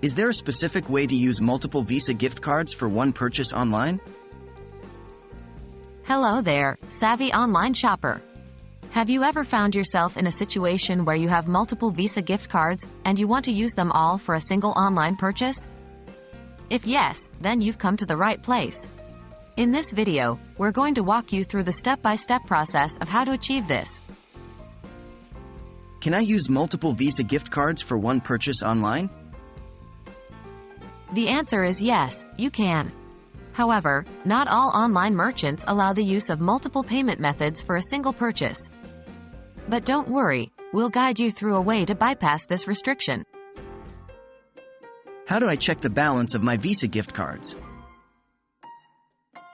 Is there a specific way to use multiple Visa gift cards for one purchase online? Hello there, savvy online shopper. Have you ever found yourself in a situation where you have multiple Visa gift cards and you want to use them all for a single online purchase? If yes, then you've come to the right place. In this video, we're going to walk you through the step-by-step process of how to achieve this. Can I use multiple Visa gift cards for one purchase online? The answer is yes, you can. However, not all online merchants allow the use of multiple payment methods for a single purchase. But don't worry, we'll guide you through a way to bypass this restriction. How do I check the balance of my Visa gift cards?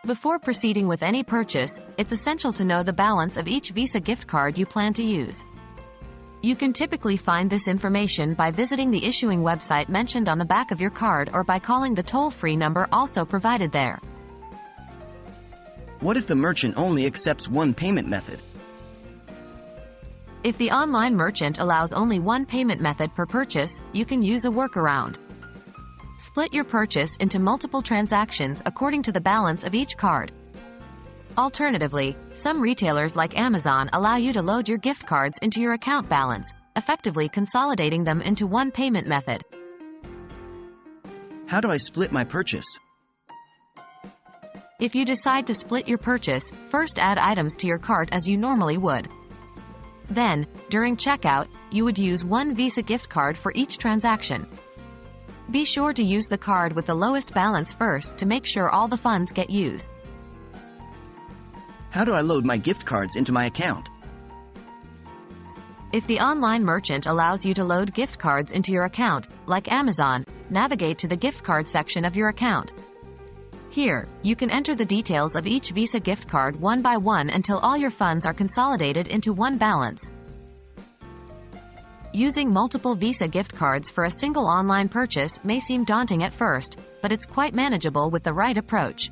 Before proceeding with any purchase, it's essential to know the balance of each Visa gift card you plan to use. You can typically find this information by visiting the issuing website mentioned on the back of your card or by calling the toll-free number also provided there. What if the merchant only accepts one payment method? If the online merchant allows only one payment method per purchase, you can use a workaround. Split your purchase into multiple transactions according to the balance of each card. Alternatively, some retailers like Amazon allow you to load your gift cards into your account balance, effectively consolidating them into one payment method. How do I split my purchase? If you decide to split your purchase, first add items to your cart as you normally would. Then, during checkout, you would use one Visa gift card for each transaction. Be sure to use the card with the lowest balance first to make sure all the funds get used. How do I load my gift cards into my account? If the online merchant allows you to load gift cards into your account, like Amazon, navigate to the gift card section of your account. Here, you can enter the details of each Visa gift card one by one until all your funds are consolidated into one balance. Using multiple Visa gift cards for a single online purchase may seem daunting at first, but it's quite manageable with the right approach.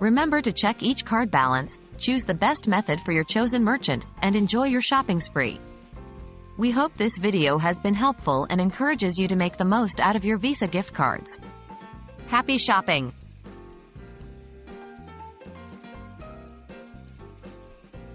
Remember to check each card balance, choose the best method for your chosen merchant, and enjoy your shopping spree. We hope this video has been helpful and encourages you to make the most out of your Visa gift cards. Happy shopping!